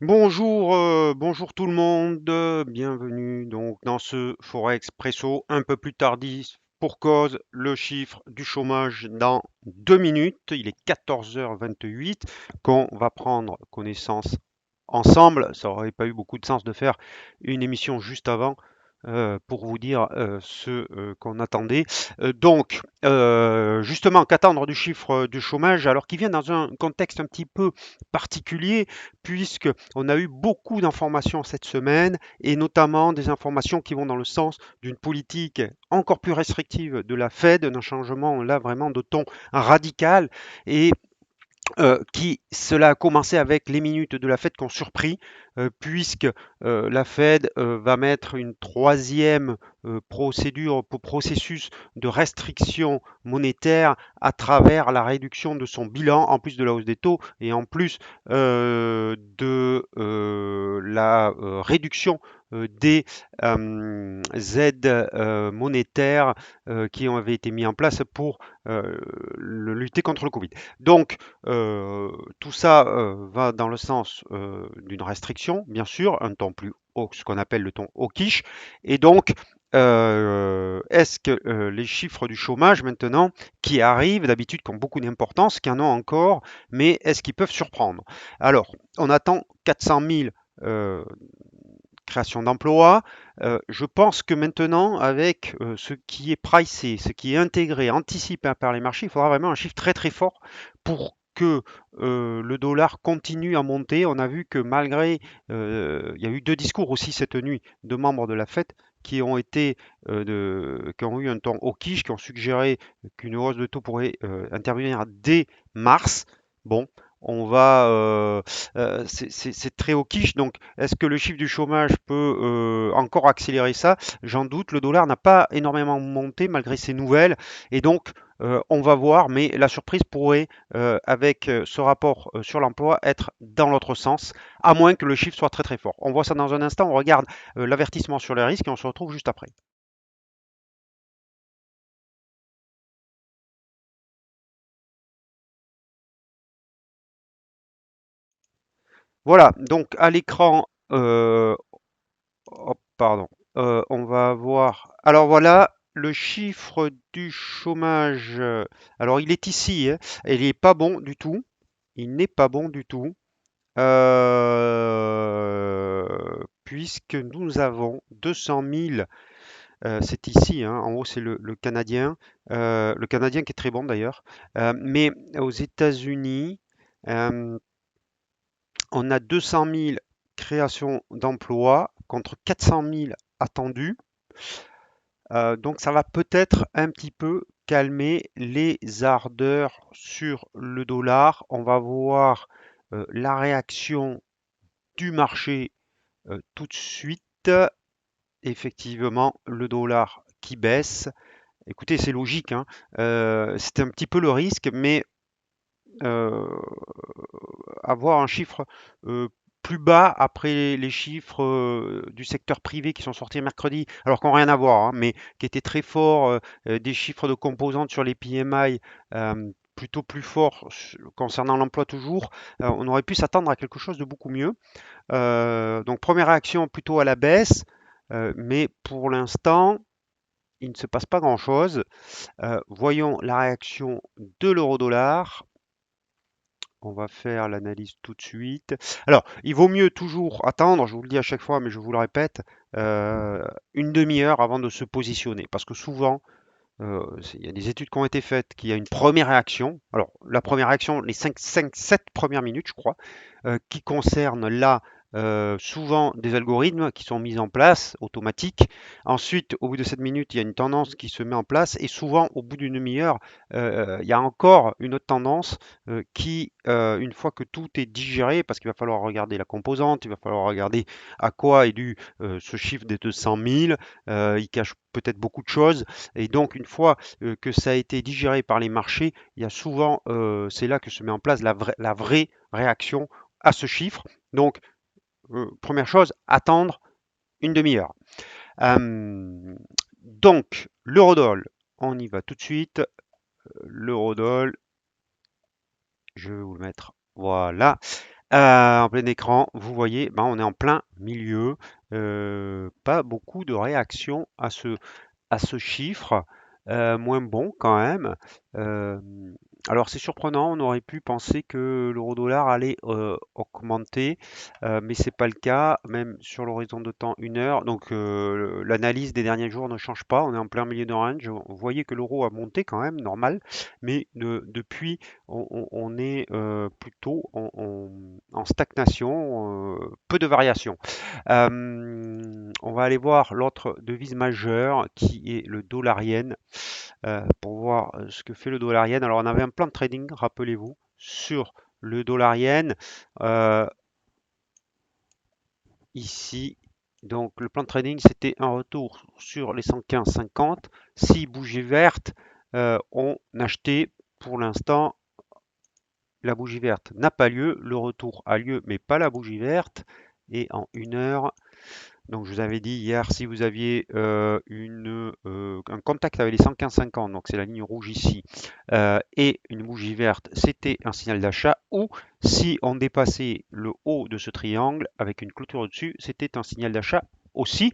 Bonjour, bonjour tout le monde, bienvenue donc dans ce Forex Expresso un peu plus tardif pour cause le chiffre du chômage dans 2 minutes. Il est 14h28 qu'on va prendre connaissance ensemble. Ça aurait pas eu beaucoup de sens de faire une émission juste avant pour vous dire ce qu'on attendait. Justement, qu'attendre du chiffre du chômage alors qu'il vient dans un contexte un petit peu particulier puisque on a eu beaucoup d'informations cette semaine et notamment des informations qui vont dans le sens d'une politique encore plus restrictive de la Fed, d'un changement là vraiment de ton radical et cela a commencé avec les minutes de la Fed qui ont surpris, puisque la Fed va mettre une troisième processus de restriction monétaire à travers la réduction de son bilan, en plus de la hausse des taux et en plus de la réduction des aides monétaires qui avaient été mis en place pour lutter contre le Covid. Donc, tout ça va dans le sens d'une restriction, bien sûr, un ton plus haut, ce qu'on appelle le ton hawkish. Et donc, est-ce que les chiffres du chômage maintenant qui arrivent, d'habitude, qui ont beaucoup d'importance, qui en ont encore, mais est-ce qu'ils peuvent surprendre? Alors, on attend 400 000 euh, création d'emplois. Je pense que maintenant, avec ce qui est pricé, ce qui est intégré, anticipé par les marchés, il faudra vraiment un chiffre très très fort pour que le dollar continue à monter. On a vu que malgré, il y a eu deux discours aussi cette nuit de membres de la Fed qui ont qui ont eu un ton hawkish, qui ont suggéré qu'une hausse de taux pourrait intervenir dès mars. Bon, on va, c'est très hawkish, donc est-ce que le chiffre du chômage peut encore accélérer ça? J'en doute. Le dollar n'a pas énormément monté malgré ces nouvelles. Et donc, on va voir. Mais la surprise pourrait, avec ce rapport sur l'emploi, être dans l'autre sens, à moins que le chiffre soit très très fort. On voit ça dans un instant. On regarde l'avertissement sur les risques et on se retrouve juste après. Voilà. Donc, à l'écran, hop, pardon. On va avoir. Alors voilà, le chiffre du chômage. Alors il est ici, hein, et il n'est pas bon du tout. Il n'est pas bon du tout. Puisque nous avons 200 000, c'est ici, hein, en haut c'est le Canadien, le Canadien qui est très bon d'ailleurs, mais aux États-Unis, euh, on a 200 000 créations d'emplois contre 400 000 attendus. Donc ça va peut-être un petit peu calmer les ardeurs sur le dollar. On va voir la réaction du marché tout de suite. Effectivement, le dollar qui baisse. Écoutez, c'est logique, hein. C'est un petit peu le risque, mais euh, avoir un chiffre plus bas après les chiffres du secteur privé qui sont sortis mercredi, alors qu'on n'ont rien à voir, hein, mais qui étaient très forts, des chiffres de composantes sur les PMI plutôt plus forts concernant l'emploi toujours, on aurait pu s'attendre à quelque chose de beaucoup mieux. Donc première réaction plutôt à la baisse, mais pour l'instant, il ne se passe pas grand-chose. Voyons la réaction de l'euro-dollar. On va faire l'analyse tout de suite. Alors, il vaut mieux toujours attendre, je vous le dis à chaque fois, mais je vous le répète, une demi-heure avant de se positionner. Parce que souvent, il y a des études qui ont été faites, qu'il y a une première réaction. Alors, la première réaction, les 7 premières minutes, je crois, qui concerne là souvent des algorithmes qui sont mis en place automatiques. Ensuite, au bout de 7 minutes, il y a une tendance qui se met en place et souvent, au bout d'une demi-heure, il y a encore une autre tendance une fois que tout est digéré, parce qu'il va falloir regarder la composante, il va falloir regarder à quoi est dû ce chiffre des 200 000, il cache peut-être beaucoup de choses. Et donc, une fois que ça a été digéré par les marchés, il y a souvent, c'est là que se met en place la vraie réaction à ce chiffre. Donc, première chose, attendre une demi-heure. Euh, donc, l'eurodoll, on y va tout de suite. L'eurodoll, je vais vous le mettre. Voilà. En plein écran, vous voyez, ben, on est en plein milieu. Pas beaucoup de réactions à ce chiffre, moins bon quand même. Euh, alors c'est surprenant, on aurait pu penser que l'euro-dollar allait augmenter, mais c'est pas le cas, même sur l'horizon de temps 1 heure. Donc l'analyse des derniers jours ne change pas, on est en plein milieu de range. Vous voyez que l'euro a monté quand même, normal, mais depuis on est plutôt en stagnation, peu de variations. On va aller voir l'autre devise majeure qui est le dollar yen pour voir ce que fait le dollar yen. Alors on avait un plan de trading, rappelez-vous, sur le dollar yen euh, ici. Donc le plan de trading c'était un retour sur les 115,50. Si bougie verte, on achetait pour l'instant. La bougie verte n'a pas lieu, le retour a lieu, mais pas la bougie verte. Et en 1 heure, donc je vous avais dit hier, si vous aviez un contact avec les 115,50, donc c'est la ligne rouge ici, et une bougie verte, c'était un signal d'achat, ou si on dépassait le haut de ce triangle avec une clôture au-dessus, c'était un signal d'achat aussi.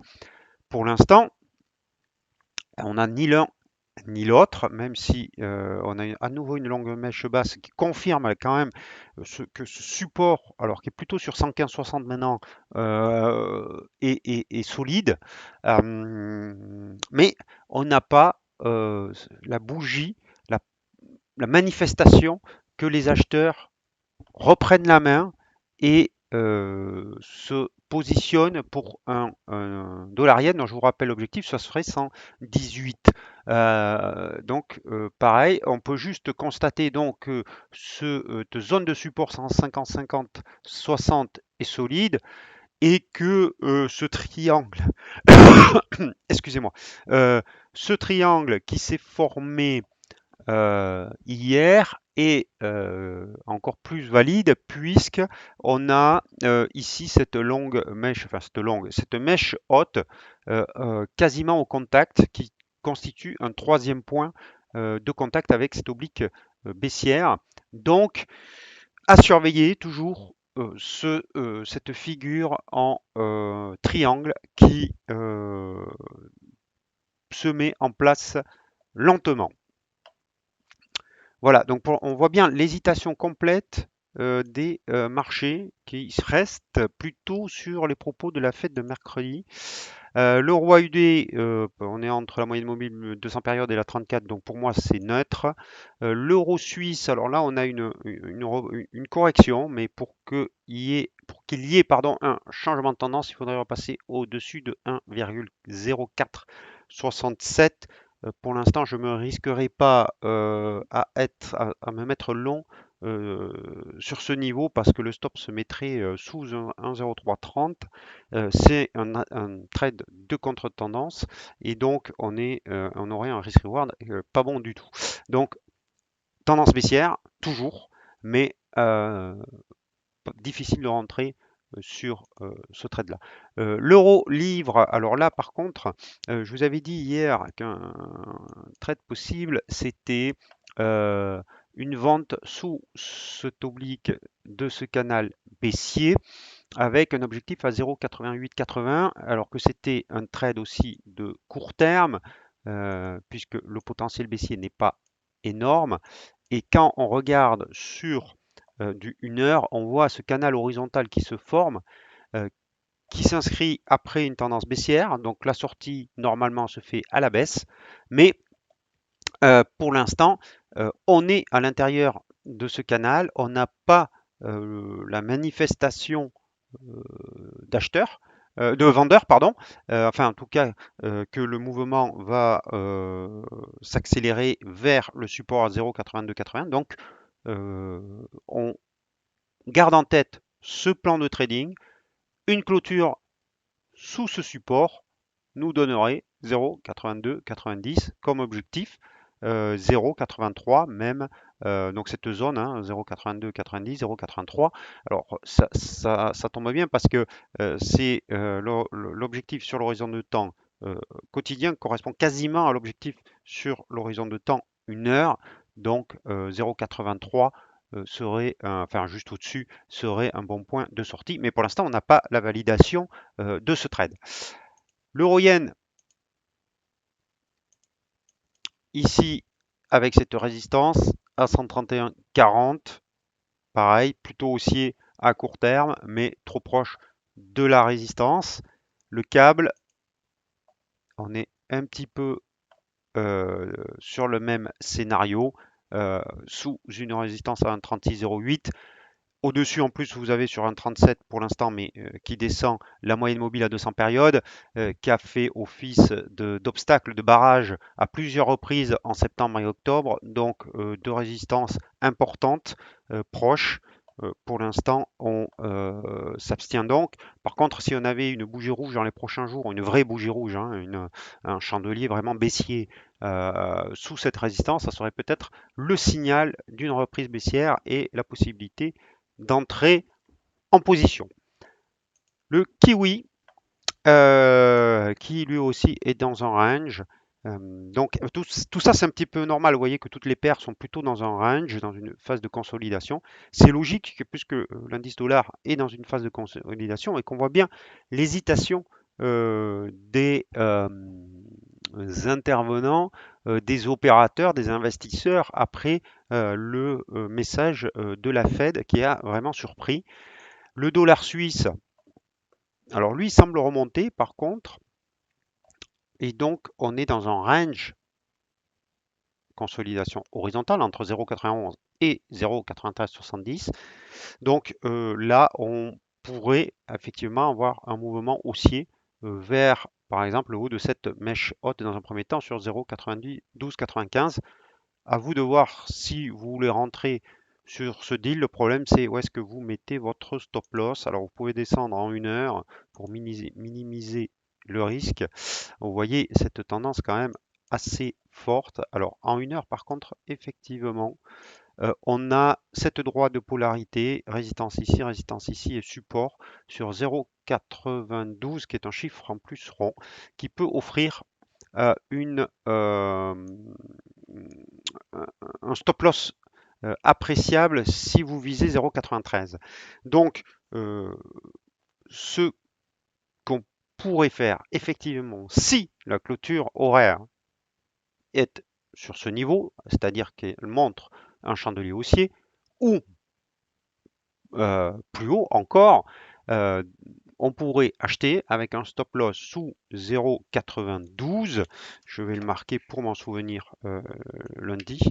Pour l'instant, on n'a ni l'un ni l'autre, même si on a à nouveau une longue mèche basse qui confirme quand même que ce support, alors qui est plutôt sur 115,60 maintenant, est solide. Mais on n'a pas la bougie, la, la manifestation que les acheteurs reprennent la main et se positionnent pour un dollar yen. Donc, je vous rappelle l'objectif, ça serait 118. Donc pareil, on peut juste constater donc que cette zone de support 150, 60 est solide et que ce triangle, excusez-moi, euh, ce triangle qui s'est formé hier est encore plus valide puisque on a ici cette longue mèche, enfin cette mèche haute quasiment au contact qui constitue un troisième point de contact avec cette oblique baissière. Donc à surveiller toujours cette figure en triangle qui se met en place lentement. Voilà, donc on voit bien l'hésitation complète des marchés qui restent plutôt sur les propos de la fête de mercredi. L'euro AUD, on est entre la moyenne mobile 200 périodes et la 34, donc pour moi c'est neutre. L'euro suisse, alors là on a une correction, mais pour qu'il y ait pardon, un changement de tendance, il faudrait repasser au-dessus de 1,0467. Pour l'instant, je ne me risquerai pas à me mettre long sur ce niveau parce que le stop se mettrait sous 1,0330. C'est un trade de contre-tendance et donc on aurait un risk-reward pas bon du tout. Donc, tendance baissière, toujours, mais difficile de rentrer sur ce trade-là. L'euro-livre, alors là par contre, je vous avais dit hier qu'un trade possible, c'était une vente sous cet oblique de ce canal baissier avec un objectif à 0,8880 alors que c'était un trade aussi de court terme puisque le potentiel baissier n'est pas énorme. Et quand on regarde sur du 1 heure, on voit ce canal horizontal qui se forme, euh, qui s'inscrit après une tendance baissière. Donc la sortie normalement se fait à la baisse, mais pour l'instant, on est à l'intérieur de ce canal, on n'a pas la manifestation d'acheteurs, de vendeurs, pardon, enfin en tout cas que le mouvement va s'accélérer vers le support à 0,8280. Donc on garde en tête ce plan de trading, une clôture sous ce support nous donnerait 0,8290 comme objectif, 0,83 même, donc cette zone, hein, 0,8290, 0,83. Alors ça tombe bien parce que c'est l'objectif sur l'horizon de temps quotidien correspond quasiment à l'objectif sur l'horizon de temps 1 heure, donc 0,83 enfin juste au-dessus, serait un bon point de sortie. Mais pour l'instant, on n'a pas la validation de ce trade. L'euro-yen, ici, avec cette résistance à 131,40, pareil, plutôt haussier à court terme, mais trop proche de la résistance. Le câble, on est un petit peu sur le même scénario, sous une résistance à 1,3608. Au-dessus, en plus, vous avez sur un 37 pour l'instant, mais qui descend la moyenne mobile à 200 périodes, qui a fait office d'obstacle, de barrage à plusieurs reprises en septembre et octobre, donc de résistance importante, proche. Pour l'instant, on s'abstient donc. Par contre, si on avait une bougie rouge dans les prochains jours, une vraie bougie rouge, hein, un chandelier vraiment baissier sous cette résistance, ça serait peut-être le signal d'une reprise baissière et la possibilité d'entrer en position. Le kiwi, qui lui aussi est dans un range. Donc tout ça c'est un petit peu normal, vous voyez que toutes les paires sont plutôt dans un range, dans une phase de consolidation. C'est logique que puisque l'indice dollar est dans une phase de consolidation et qu'on voit bien l'hésitation des intervenants, des opérateurs, des investisseurs après le message de la Fed qui a vraiment surpris. Le dollar suisse, alors lui, il semble remonter par contre, et donc on est dans un range consolidation horizontale entre 0,91 et 0,9370. Donc là, on pourrait effectivement avoir un mouvement haussier vers, par exemple, le haut de cette mèche haute dans un premier temps sur 0,9295. À vous de voir si vous voulez rentrer sur ce deal. Le problème, c'est où est-ce que vous mettez votre stop loss. Alors, vous pouvez descendre en 1 heure pour minimiser le risque. Vous voyez cette tendance quand même assez forte. Alors, en 1 heure, par contre, effectivement, on a cette droite de polarité, résistance ici et support sur 0,92 qui est un chiffre en plus rond qui peut offrir un stop loss appréciable si vous visez 0,93. Donc, ce qu'on pourrait faire effectivement si la clôture horaire est sur ce niveau, c'est-à-dire qu'elle montre un chandelier haussier, ou plus haut encore, euh, on pourrait acheter avec un stop loss sous 0,92. Je vais le marquer pour m'en souvenir lundi.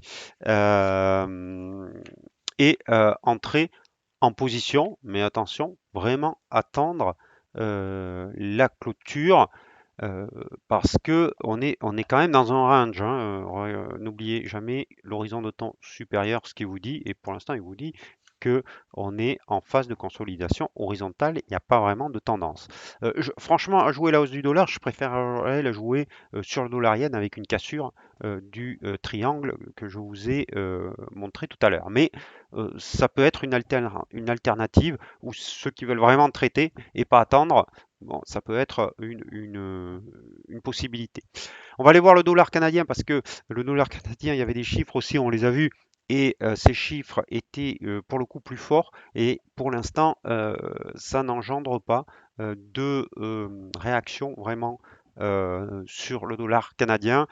Euh, et entrer en position, mais attention, vraiment attendre la clôture parce que on est quand même dans un range, hein. N'oubliez jamais l'horizon de temps supérieur, ce qu'il vous dit, et pour l'instant, il vous dit que on est en phase de consolidation horizontale, il n'y a pas vraiment de tendance. Franchement, à jouer la hausse du dollar, je préférerais la jouer sur le dollar yen avec une cassure du triangle que je vous ai montré tout à l'heure. Mais ça peut être une alternative ou ceux qui veulent vraiment traiter et pas attendre. Bon, ça peut être une possibilité. On va aller voir le dollar canadien parce que le dollar canadien, il y avait des chiffres aussi, on les a vus. Et ces chiffres étaient pour le coup plus forts. Et pour l'instant, ça n'engendre pas de réaction vraiment sur le dollar canadien.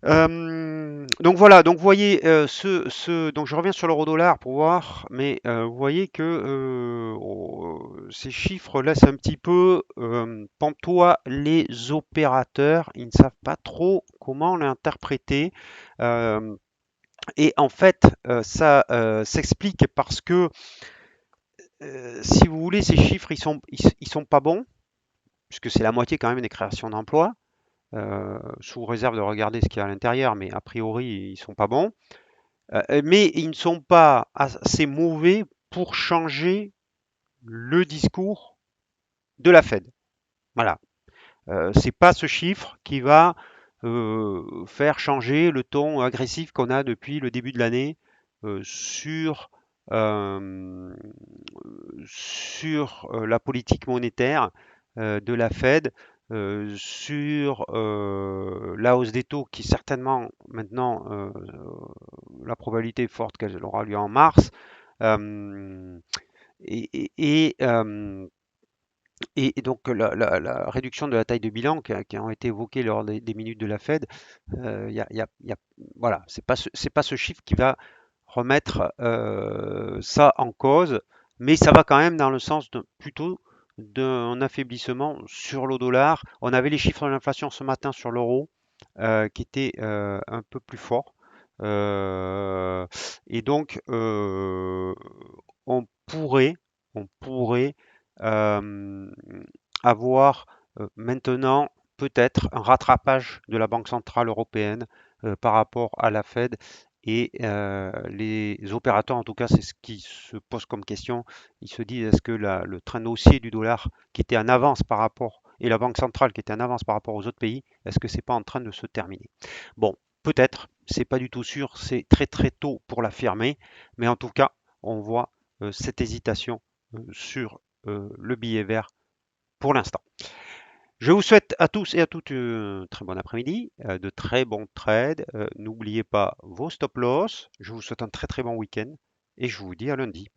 Donc voilà, donc vous voyez donc je reviens sur l'euro-dollar pour voir, mais vous voyez que ces chiffres laissent un petit peu pantois les opérateurs, ils ne savent pas trop comment l'interpréter. Euh, et en fait, ça s'explique parce que si vous voulez, ces chiffres, ils sont pas bons, puisque c'est la moitié quand même des créations d'emplois. Sous réserve de regarder ce qu'il y a à l'intérieur, mais a priori, ils sont pas bons. Mais ils ne sont pas assez mauvais pour changer le discours de la Fed. Voilà. C'est pas ce chiffre qui va faire changer le ton agressif qu'on a depuis le début de l'année sur la politique monétaire de la Fed. sur la hausse des taux qui certainement maintenant la probabilité est forte qu'elle aura lieu en mars. Euh, et, et- et, euh, et donc la réduction de la taille de bilan qui ont été évoquées lors des minutes de la Fed, voilà, c'est pas ce chiffre qui va remettre ça en cause, mais ça va quand même dans le sens plutôt d'un affaiblissement sur le dollar. On avait les chiffres de l'inflation ce matin sur l'euro qui étaient un peu plus forts. Euh, et donc, on pourrait, on pourrait euh, avoir maintenant peut-être un rattrapage de la Banque centrale européenne par rapport à la Fed et les opérateurs, en tout cas, c'est ce qui se pose comme question. Ils se disent, est-ce que le train haussier du dollar qui était en avance par rapport, et la Banque centrale qui était en avance par rapport aux autres pays, est-ce que c'est pas en train de se terminer? Bon, peut-être, c'est pas du tout sûr, c'est très très tôt pour l'affirmer, mais en tout cas, on voit cette hésitation sur le billet vert pour l'instant. Je vous souhaite à tous et à toutes un très bon après-midi, de très bons trades. N'oubliez pas vos stop loss. Je vous souhaite un très très bon week-end et je vous dis à lundi.